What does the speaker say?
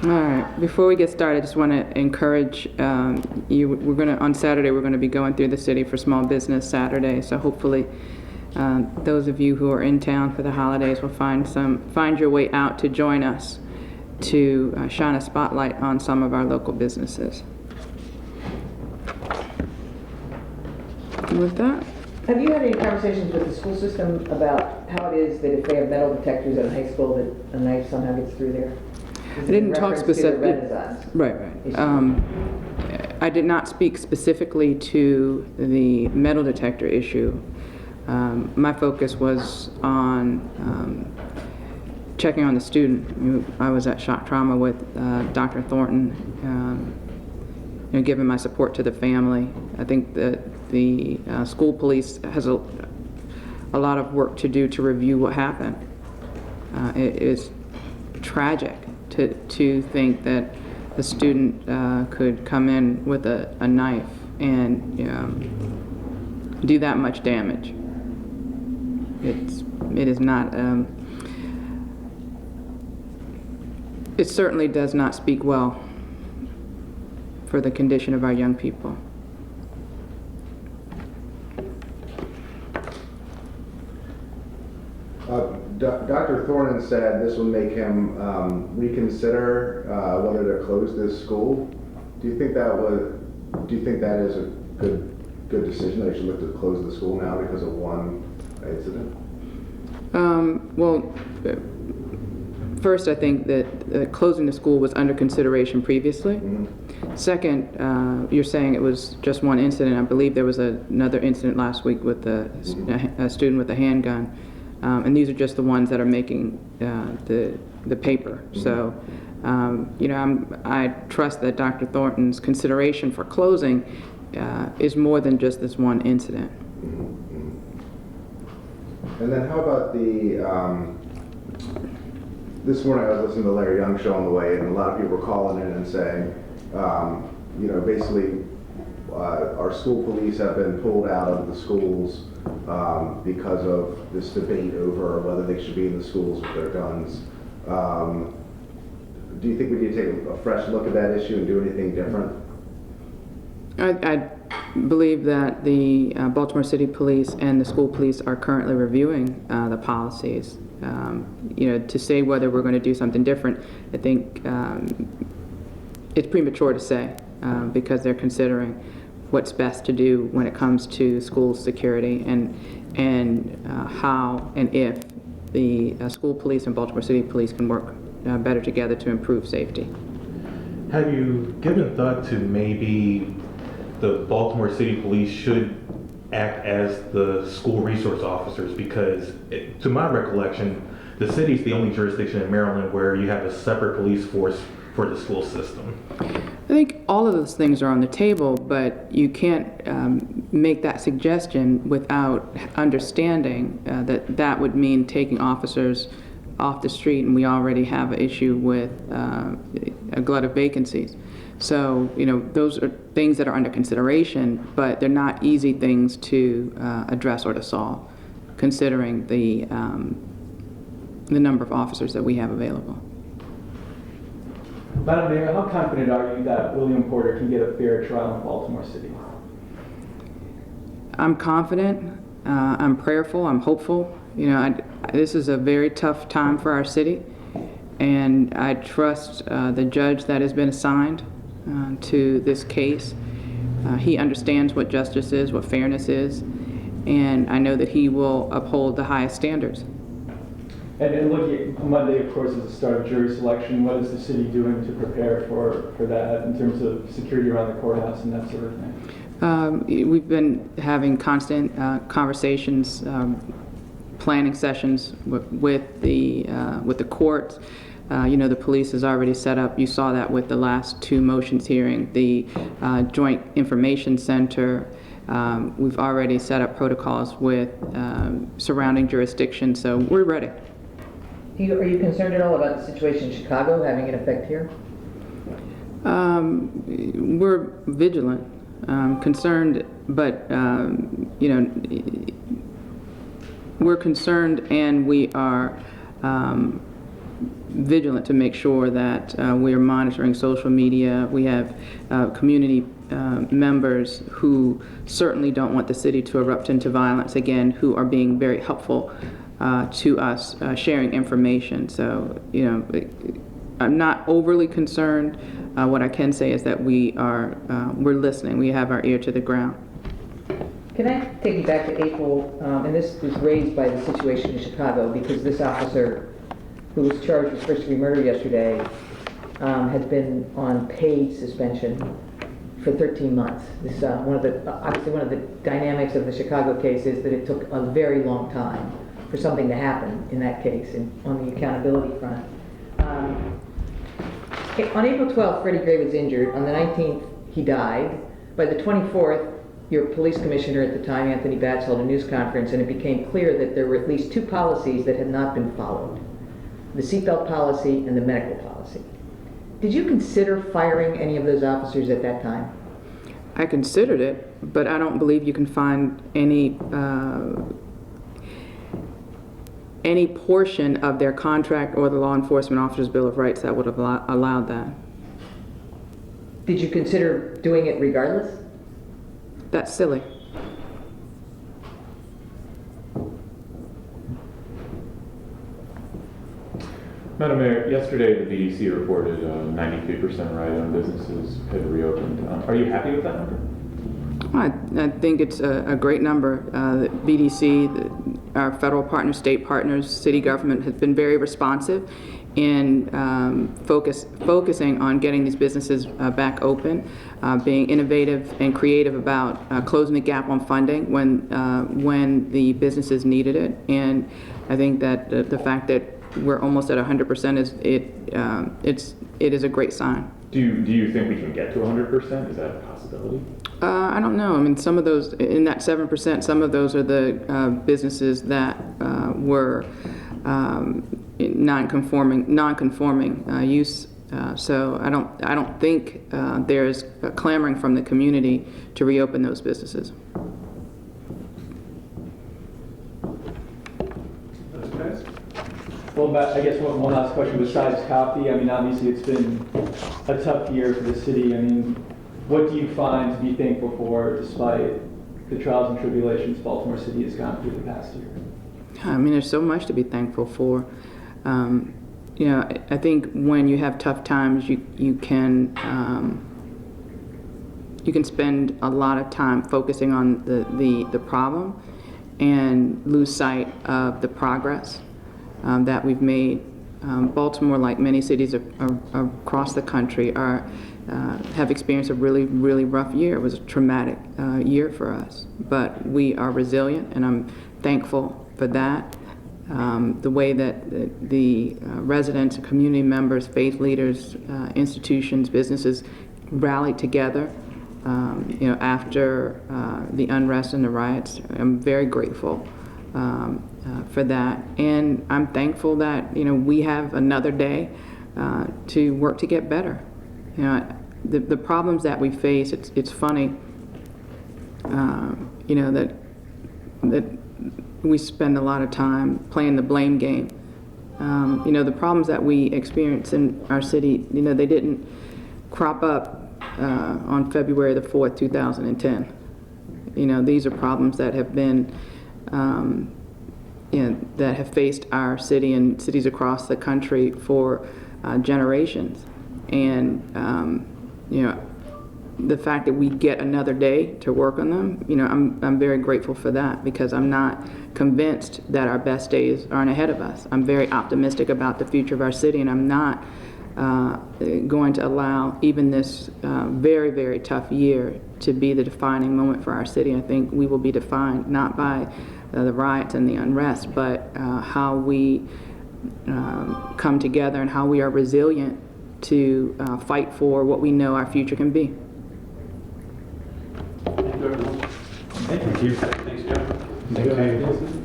All right. Before we get started, I just want to encourage you. On Saturday, we're going to be going through the city for Small Business Saturday. So hopefully, those of you who are in town for the holidays will find your way out to join us to shine a spotlight on some of our local businesses. And with that, have you had any conversations with the school system about how it is that if they have metal detectors at a high school that a knife somehow gets through there? I didn't talk specifically. Right. I did not speak specifically to the metal detector issue. My focus was on checking on the student. I was at shock trauma with Dr. Thornton, giving my support to the family. I think that the school police has a lot of work to do to review what happened. It is tragic to think that a student could come in with a knife and do that much damage. It is not. It certainly does not speak well for the condition of our young people. Dr. Thornton said this will make him reconsider whether to close this school. Do you think that is a good decision? They should look to close the school now because of one incident? Well, first, I think that closing the school was under consideration previously. Mm-hmm. Second, you're saying it was just one incident. I believe there was another incident last week with a student with a handgun. And these are just the ones that are making the paper. Mm-hmm. So, I trust that Dr. Thornton's consideration for closing is more than just this one incident. Mm-hmm. And then how about this morning I was listening to the Larry Young show on the way, and a lot of people were calling in and saying, basically our school police have been pulled out of the schools because of this debate over whether they should be in the schools with their guns. Do you think we need to take a fresh look at that issue and do anything different? I believe that the Baltimore City Police and the school police are currently reviewing the policies. To say whether we're going to do something different, I think it's premature to say because they're considering what's best to do when it comes to school security and how and if the school police and Baltimore City Police can work better together to improve safety. Have you given thought to maybe the Baltimore City Police should act as the school resource officers? Because to my recollection, the city is the only jurisdiction in Maryland where you have a separate police force for the school system. I think all of those things are on the table, but you can't make that suggestion without understanding that would mean taking officers off the street, and we already have an issue with a glut of vacancies. So, those are things that are under consideration, but they're not easy things to address or to solve, considering the number of officers that we have available. Madam Mayor, how confident are you that William Porter can get a fair trial in Baltimore City? I'm confident. I'm prayerful. I'm hopeful. This is a very tough time for our city, and I trust the judge that has been assigned to this case. He understands what justice is, what fairness is, and I know that he will uphold the highest standards. And looking at Monday, of course, is the start of jury selection. What is the city doing to prepare for that in terms of security around the courthouse and that sort of thing? We've been having constant conversations, planning sessions with the courts. The police has already set up, you saw that with the last two motions hearing, the Joint Information Center. We've already set up protocols with surrounding jurisdictions, so we're ready. Are you concerned at all about the situation in Chicago having an effect here? We're vigilant, concerned, but we're concerned, and we are vigilant to make sure that we are monitoring social media. We have community members who certainly don't want the city to erupt into violence again, who are being very helpful to us, sharing information. So, you know, I'm not overly concerned. What I can say is that we're listening. We have our ear to the ground. Can I take you back to April? And this was raised by the situation in Chicago because this officer who was charged with first-degree murder yesterday has been on paid suspension for 13 months. This obviously one of the dynamics of the Chicago case is that it took a very long time for something to happen in that case and on the accountability front. On April 12th, Freddie Gray was injured. On the 19th, he died. By the 24th, your police commissioner at the time, Anthony Batts, held a news conference, and it became clear that there were at least 2 policies that had not been followed: the seatbelt policy and the medical policy. Did you consider firing any of those officers at that time? I considered it, but I don't believe you can find any portion of their contract or the Law Enforcement Officers' Bill of Rights that would have allowed that. Did you consider doing it regardless? That's silly. Madam Mayor, yesterday the BDC reported 93% write-on businesses had reopened. Are you happy with that number? I think it's a great number. The BDC, our federal partners, state partners, city government has been very responsive in focusing on getting these businesses back open, being innovative and creative about closing the gap on funding when the businesses needed it. And I think that the fact that we're almost at 100% it is a great sign. Do you think we can get to 100%? Is that a possibility? I don't know. I mean, some of those, in that 7%, some of those are the businesses that were non-conforming use. So I don't think there's clamoring from the community to reopen those businesses. Well, I guess one last question besides coffee. I mean, obviously it's been a tough year for the city. I mean, what do you find to be thankful for despite the trials and tribulations Baltimore City has gone through the past year? I mean, there's so much to be thankful for. You know, I think when you have tough times, you can spend a lot of time focusing on the problem and lose sight of the progress that we've made. Baltimore, like many cities across the country, have experienced a really, really rough year. It was a traumatic year for us, but we are resilient, and I'm thankful for that. The way that the residents, community members, faith leaders, institutions, businesses rallied together, you know, after the unrest and the riots. I'm very grateful for that, and I'm thankful that, you know, we have another day to work to get better. You know, the problems that we face, it's funny, you know, that we spend a lot of time playing the blame game. You know, the problems that we experience in our city, you know, they didn't crop up on February the 4th, 2010. You know, these are problems that have been, you know, that have faced our city and cities across the country for generations. And, you know, the fact that we get another day to work on them, you know, I'm very grateful for that, because I'm not convinced that our best days aren't ahead of us. I'm very optimistic about the future of our city, and I'm not going to allow even this very, very tough year to be the defining moment for our city. I think we will be defined not by the riots and the unrest, but how we come together and how we are resilient to fight for what we know our future can be. Thank you, everyone. Thank you. Thanks, John. Thank you.